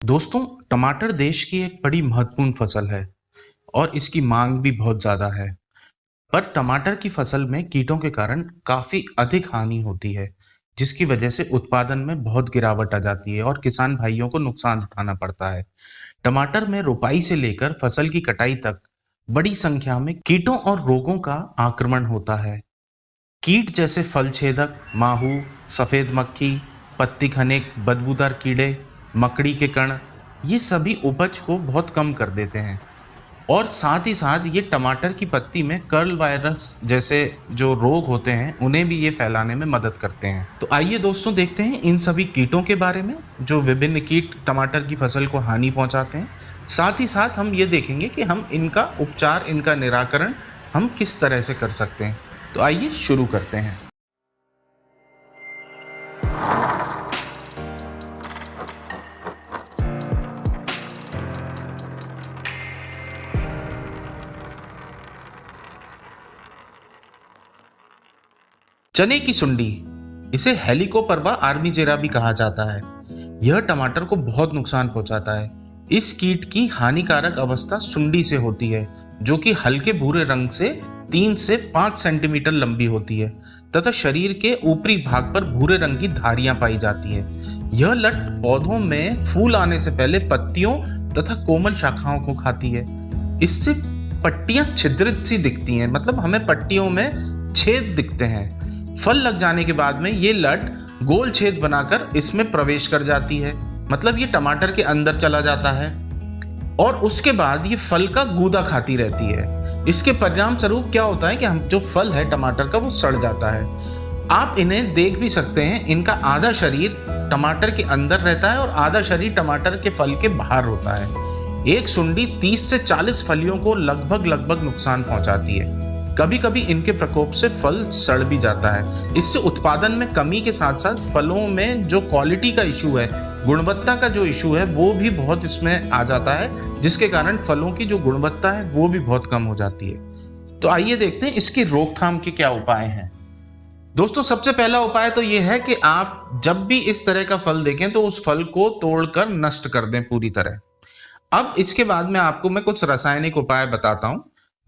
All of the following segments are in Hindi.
दोस्तों, टमाटर देश की एक बड़ी महत्वपूर्ण फसल है और इसकी मांग भी बहुत ज़्यादा है। पर टमाटर की फसल में कीटों के कारण काफ़ी अधिक हानि होती है, जिसकी वजह से उत्पादन में बहुत गिरावट आ जाती है और किसान भाइयों को नुकसान उठाना पड़ता है। टमाटर में रोपाई से लेकर फसल की कटाई तक बड़ी संख्या में कीटों और रोगों का आक्रमण होता है। कीट जैसे फल छेदक, माहू, सफ़ेद मक्खी, पत्ती खनिक, बदबूदार कीड़े, मकड़ी के कण, ये सभी उपज को बहुत कम कर देते हैं और साथ ही साथ ये टमाटर की पत्ती में कर्ल वायरस जैसे जो रोग होते हैं उन्हें भी ये फैलाने में मदद करते हैं। तो आइए दोस्तों देखते हैं इन सभी कीटों के बारे में जो विभिन्न कीट टमाटर की फसल को हानि पहुंचाते हैं। साथ ही साथ हम ये देखेंगे कि हम इनका उपचार, इनका निराकरण हम किस तरह से कर सकते हैं। तो आइए शुरू करते हैं। चने की सुंडी, इसे हेलिकोपर्बा आर्मीजेरा भी कहा जाता है। यह टमाटर को बहुत नुकसान पहुंचाता है। इस कीट की हानिकारक अवस्था सुंडी से होती है, जो कि हल्के भूरे रंग से 3 से 5 सेंटीमीटर लंबी होती है तथा शरीर के ऊपरी भाग पर भूरे रंग की धारियां पाई जाती है। यह लट पौधों में फूल आने से पहले पत्तियों तथा कोमल शाखाओं को खाती है। इससे पट्टियां छिद्रित सी दिखती हैं, मतलब हमें पट्टियों में छेद दिखते हैं। फल लग जाने के बाद में ये लट गोल छेद बनाकर इसमें प्रवेश कर जाती है, मतलब ये टमाटर के अंदर चला जाता है और उसके बाद ये फल का गूदा खाती रहती है। इसके परिणाम स्वरूप क्या होता है कि हम जो फल है टमाटर का वो सड़ जाता है। आप इन्हें देख भी सकते हैं, इनका आधा शरीर टमाटर के अंदर रहता है और आधा शरीर टमाटर के फल के बाहर होता है। एक सुंडी 30 से 40 फलियों को लगभग नुकसान पहुंचाती है। कभी कभी इनके प्रकोप से फल सड़ भी जाता है। इससे उत्पादन में कमी के साथ साथ फलों में जो क्वालिटी का इशू है, गुणवत्ता का जो इशू है, वो भी बहुत इसमें आ जाता है, जिसके कारण फलों की जो गुणवत्ता है वो भी बहुत कम हो जाती है। तो आइए देखते हैं इसकी रोकथाम के क्या उपाय हैं। दोस्तों, सबसे पहला उपाय तो ये है कि आप जब भी इस तरह का फल देखें तो उस फल को तोड़कर नष्ट कर दें पूरी तरह। अब इसके बाद में आपको मैं कुछ रासायनिक उपाय बताता हूं।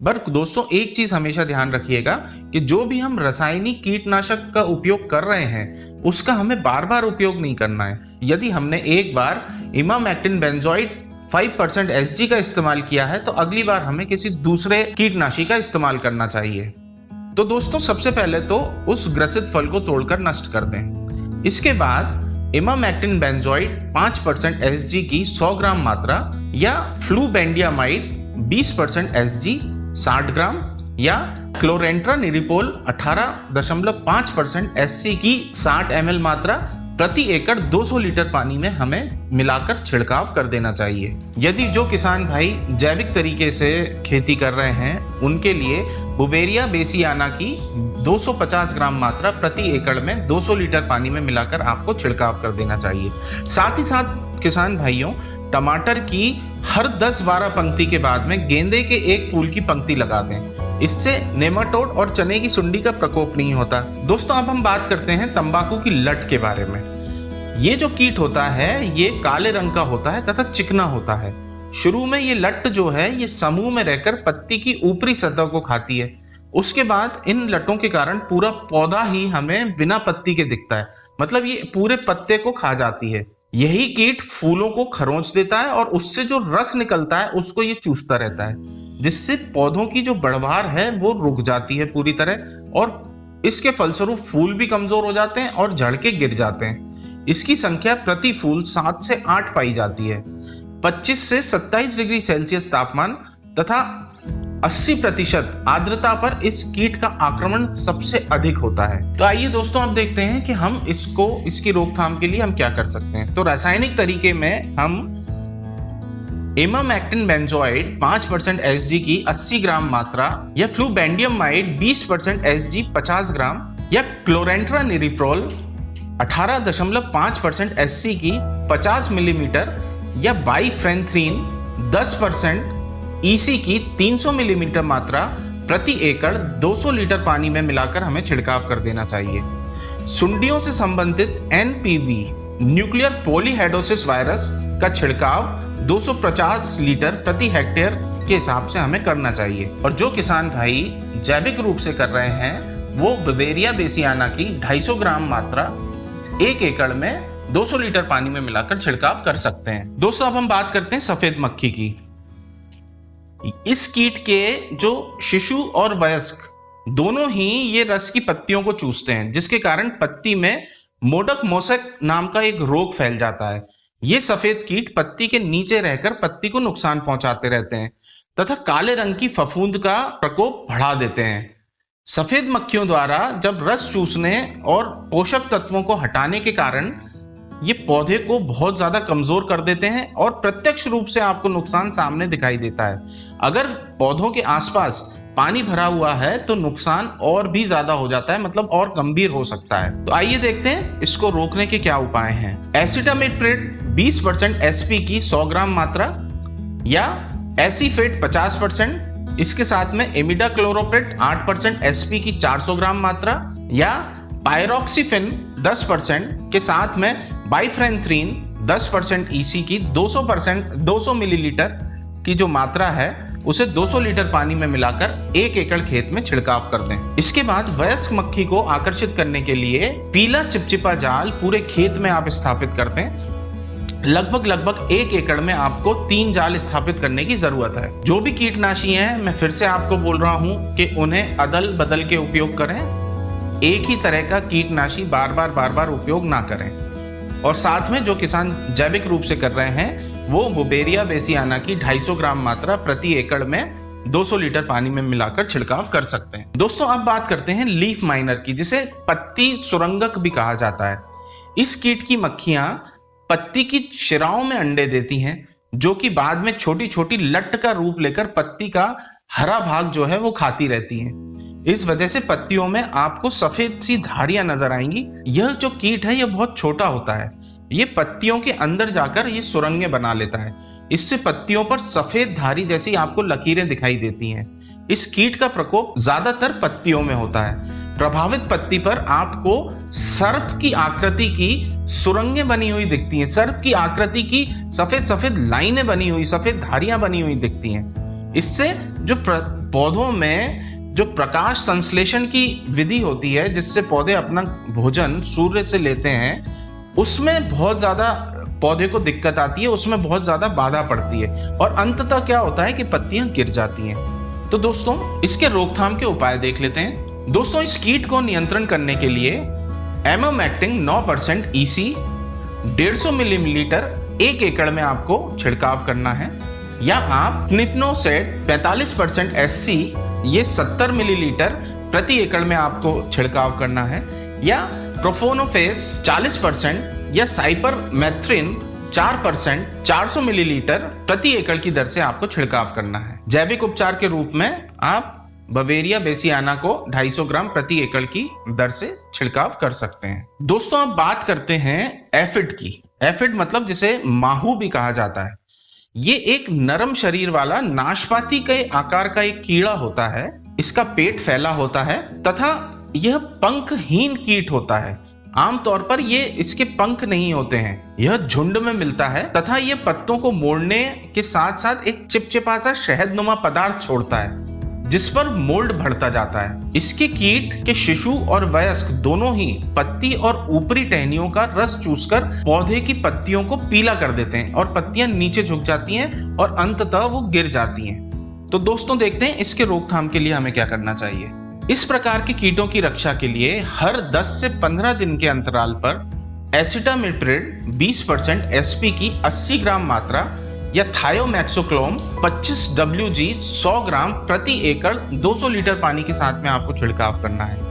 पर दोस्तों, एक चीज हमेशा ध्यान रखिएगा कि जो भी हम रासायनिक कीटनाशक का उपयोग कर रहे हैं उसका हमें बार बार उपयोग नहीं करना है। यदि हमने एक बार इमामेक्टिन बेंजोइट 5% SG का इस्तेमाल किया है तो अगली बार हमें किसी दूसरे कीटनाशी का इस्तेमाल करना चाहिए। तो दोस्तों, सबसे पहले तो उस ग्रसित फल को तोड़कर नष्ट कर दें। इसके बाद इमामेक्टिन बेंजोइट 5% SG की 100 ग्राम मात्रा या फ्लूबेंडियामाइड 20% SG 60 ग्राम या क्लोरेंट्रानिरिपोल 18.5% SC की 60 ml मात्रा प्रति एकड़ 200 लीटर पानी में हमें मिलाकर छिड़काव कर देना चाहिए। यदि जो किसान भाई जैविक तरीके से खेती कर रहे हैं उनके लिए बुवेरिया बेसियाना की 250 ग्राम मात्रा प्रति एकड़ में 200 लीटर पानी में मिलाकर आपको छिड़काव कर देना चाहिए। साथ ही साथ किसान भाइयों, टमाटर की हर 10-12 पंक्ति के बाद में गेंदे के एक फूल की पंक्ति लगा दें। इससे नेमाटोड और चने की सुंडी का प्रकोप नहीं होता। दोस्तों, अब हम बात करते हैं तंबाकू की लट के बारे में। ये जो कीट होता है ये काले रंग का होता है तथा चिकना होता है। शुरू में ये लट जो है ये समूह में रहकर पत्ती की ऊपरी सतह को खाती है। उसके बाद इन लटों के कारण पूरा पौधा ही हमें बिना पत्ती के दिखता है, मतलब ये पूरे पत्ते को खा जाती है। यही कीट फूलों को खरोंच देता है और उससे जो रस निकलता है उसको ये चूसता रहता है, जिससे पौधों की जो बढ़वार है वो रुक जाती है पूरी तरह और इसके फलस्वरूप फूल भी कमजोर हो जाते हैं और झड़ के गिर जाते हैं। इसकी संख्या प्रति फूल 7 से 8 पाई जाती है। 25 से 27 डिग्री सेल्सियस तापमान तथा 80% आर्द्रता पर इस कीट का आक्रमण सबसे अधिक होता है। तो आइए दोस्तों, अब देखते हैं कि हम इसकी रोकथाम के लिए हम क्या कर सकते हैं। तो रासायनिक तरीके में हम इमामेक्टिन बेंजोइट 5% SG की 80 ग्राम मात्रा या फ्लूबेंडियमाइड 20% SG 50 ग्राम या क्लोरेंट्रानिरिप्रोल 18.5% SC की 50 मिलीमीटर या बाइफ्रेंथ्रीन 10% EC की 300 मिलीमीटर मात्रा प्रति एकड़ 200 लीटर पानी में मिलाकर हमें छिड़काव कर देना चाहिए। सुंडियों से संबंधित NPV न्यूक्लियर पॉलीहेडोसिस वायरस का छिड़काव 250 लीटर प्रति हेक्टेयर के हिसाब से हमें करना चाहिए। और जो किसान भाई जैविक रूप से कर रहे हैं वो बवेरिया बेसियाना की 250 ग्राम मात्रा 1 एकड़ में 200 लीटर पानी में मिलाकर छिड़काव कर सकते हैं। दोस्तों अब हम बात करते हैं सफेद मक्खी की। इस कीट के जो शिशु और वयस्क दोनों ही ये रस की पत्तियों को चूसते हैं, जिसके कारण पत्ती में मोडक मोसक नाम का एक रोग फैल जाता है। ये सफेद कीट पत्ती के नीचे रहकर पत्ती को नुकसान पहुंचाते रहते हैं तथा काले रंग की फफूंद का प्रकोप बढ़ा देते हैं। सफेद मक्खियों द्वारा जब रस चूसने और पोषक तत्वों को हटाने के कारण ये पौधे को बहुत ज्यादा कमजोर कर देते हैं और प्रत्यक्ष रूप से आपको नुकसान सामने दिखाई देता है। अगर पौधों के आसपास पानी भरा हुआ है तो नुकसान और भी ज्यादा हो जाता है, मतलब और गंभीर हो सकता है। तो आइए देखते हैं इसको रोकने के क्या उपाय हैं। एसिटामिप्रिड 20% एसपी की 100 ग्राम मात्रा या एसीफेट 50%, इसके साथ में इमिडाक्लोप्रिड 8% एसपी की 400 ग्राम मात्रा या पायरोक्सीफिन 10% के साथ में बाइफ्रेंथ्रीन 10% ईसी की 200 मिलीलीटर की जो मात्रा है उसे 200 लीटर पानी में मिलाकर 1 एकड़ खेत में छिड़काव कर दें। इसके बाद वयस्क मक्खी को आकर्षित करने के लिए पीला चिपचिपा जाल पूरे खेत में आप स्थापित कर दें। लगभग 1 एकड़ में आपको 3 जाल स्थापित करने की जरूरत है। जो भी कीटनाशी हैं मैं फिर से आपको बोल रहा हूं कि उन्हें अदल बदल के उपयोग करें, एक ही तरह का कीटनाशी बार बार उपयोग ना करें। और साथ में जो किसान जैविक रूप से कर रहे हैं वो बवेरिया बेसियाना की 250 ग्राम मात्रा प्रति एकड़ में 200 लीटर पानी में मिलाकर छिड़काव कर सकते हैं। दोस्तों अब बात करते हैं लीफ माइनर की, जिसे पत्ती सुरंगक भी कहा जाता है। इस कीट की मक्खियां पत्ती की शिराओं में अंडे देती हैं, जो कि बाद में छोटी छोटी लट का रूप लेकर पत्ती का हरा भाग जो है वो खाती रहती हैं। इस वजह से पत्तियों में आपको सफेद सी धारियां नजर आएंगी। यह जो कीट है यह बहुत छोटा होता है, ये पत्तियों के अंदर जाकर ये सुरंगें बना लेता है। इससे पत्तियों पर सफेद धारी जैसी आपको लकीरें दिखाई देती हैं। इस कीट का प्रकोप ज्यादातर पत्तियों में होता है। प्रभावित पत्ती पर आपको सर्प की आकृति की सुरंगें बनी हुई दिखती हैं, सर्प की आकृति की सफेद सफेद लाइनें बनी हुई, सफेद धारियां बनी हुई दिखती हैं। इससे जो पौधों में जो प्रकाश संश्लेषण की विधि होती है, जिससे पौधे अपना भोजन सूर्य से लेते हैं, उसमें बहुत ज्यादा पौधे को दिक्कत आती है, उसमें बहुत ज्यादा बाधा पड़ती है और अंततः क्या होता है कि पत्तियां गिर जाती हैं। तो दोस्तों इसके रोकथाम के उपाय देख लेते हैं। दोस्तों इस कीट को नियंत्रण करने के लिए एमोमैक्टिन 9% ईसी 150 मिलीलीटर 1 एकड़ में आपको छिड़काव करना है, या आप क्निप्नोसेड 45% एससी ये 70 मिलीलीटर प्रति एकड़ में आपको छिड़काव करना है, या प्रोफोनोफेस 40% या साइपरमेथ्रिन 4% 400 मिलीलीटर प्रति एकड़ की दर से आपको छिड़काव करना है। जैविक उपचार के रूप में आप बवेरिया बेसियाना को 250 ग्राम प्रति एकड़ की दर से छिड़काव कर सकते हैं। दोस्तों अब बात करते हैं एफिड की। एफिड मतलब जिसे माहू भी कहा जाता है। ये एक नरम शरीर वाला नाशपाती के आकार का एक कीड़ा होता है। इसका पेट फैला होता है तथा यह पंखहीन कीट होता है। आमतौर पर ये इसके पंख नहीं होते हैं। यह झुंड में मिलता है तथा यह पत्तों को मोड़ने के साथ साथ एक चिपचिपा सा शहदनुमा पदार्थ छोड़ता है, जिस पर मोल्ड बढ़ता जाता है। इसके कीट के शिशु और वयस्क दोनों ही पत्ती और ऊपरी टहनियों का रस चूसकर पौधे की पत्तियों को पीला कर देते हैं और पत्तियां नीचे झुक जाती हैं और अंततः वो गिर जाती हैं। तो दोस्तों देखते हैं इसके रोकथाम के लिए हमें क्या करना चाहिए। इस प्रकार के कीटों की रक्षा के लिए हर 10 से 15 दिन के अंतराल पर एसिटामिप्रिड 20% एसपी की 80 ग्राम मात्रा या थायोमैक्सोक्लोम 25 WG 100 ग्राम प्रति एकड़ 200 लीटर पानी के साथ में आपको छिड़काव करना है।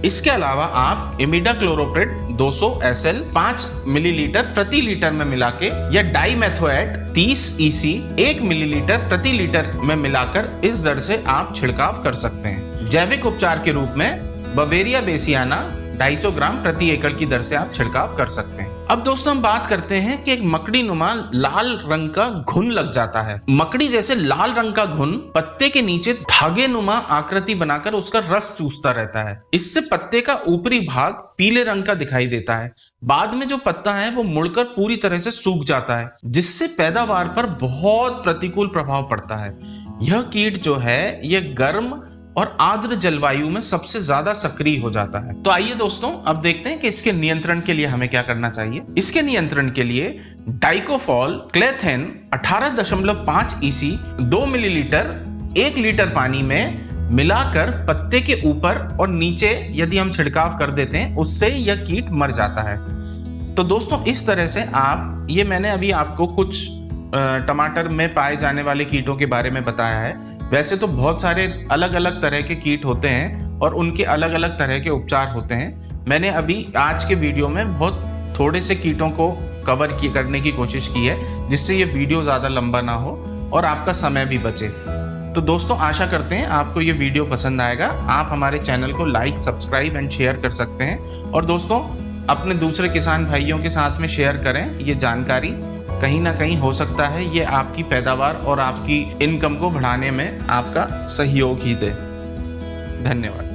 इसके अलावा आप इमिडाक्लोप्रिड 200 SL 5 मिलीलीटर प्रति लीटर में मिलाके या डाइमेथोएट 30 EC 1 मिलीलीटर प्रति लीटर में मिलाकर इस दर से आप छिड़काव कर सकते हैं। जैविक उपचार के रूप में बवेरिया बेसियाना 250 ग्राम प्रति एकड़ की दर से आप छिड़काव कर सकते हैं। अब दोस्तों हम बात करते हैं कि एक मकड़ी नुमा लाल रंग का घुन लग जाता है। मकड़ी जैसे लाल रंग का घुन पत्ते के नीचे धागे नुमा आकृति बनाकर उसका रस चूसता रहता है। इससे पत्ते का ऊपरी भाग पीले रंग का दिखाई देता है। बाद में जो पत्ता है वो मुड़कर पूरी तरह से सूख जाता है, जिससे पैदावार पर बहुत प्रतिकूल प्रभाव पड़ता है। यह कीट जो है यह गर्म और आर्द्र जलवायु में सबसे ज्यादा सक्रिय हो जाता है। तो आइए दोस्तों अब देखते हैं कि इसके नियंत्रण के लिए हमें क्या करना चाहिए। इसके नियंत्रण के लिए डाइकोफॉल क्लेथेन 18.5 EC 2 मिलीलीटर 1 लीटर पानी में मिलाकर पत्ते के ऊपर और नीचे यदि हम छिड़काव कर देते हैं, उससे यह कीट मर जाता है। तो दोस्तों इस तरह से ये मैंने अभी आपको कुछ टमाटर में पाए जाने वाले कीटों के बारे में बताया है। वैसे तो बहुत सारे अलग अलग तरह के कीट होते हैं और उनके अलग अलग तरह के उपचार होते हैं। मैंने अभी आज के वीडियो में बहुत थोड़े से कीटों को कवर करने की कोशिश की है, जिससे ये वीडियो ज़्यादा लंबा ना हो और आपका समय भी बचे। तो दोस्तों आशा करते हैं आपको ये वीडियो पसंद आएगा। आप हमारे चैनल को लाइक, सब्सक्राइब एंड शेयर कर सकते हैं। और दोस्तों अपने दूसरे किसान भाइयों के साथ में शेयर करें। ये जानकारी कहीं ना कहीं हो सकता है ये आपकी पैदावार और आपकी इनकम को बढ़ाने में आपका सहयोग ही दे। धन्यवाद।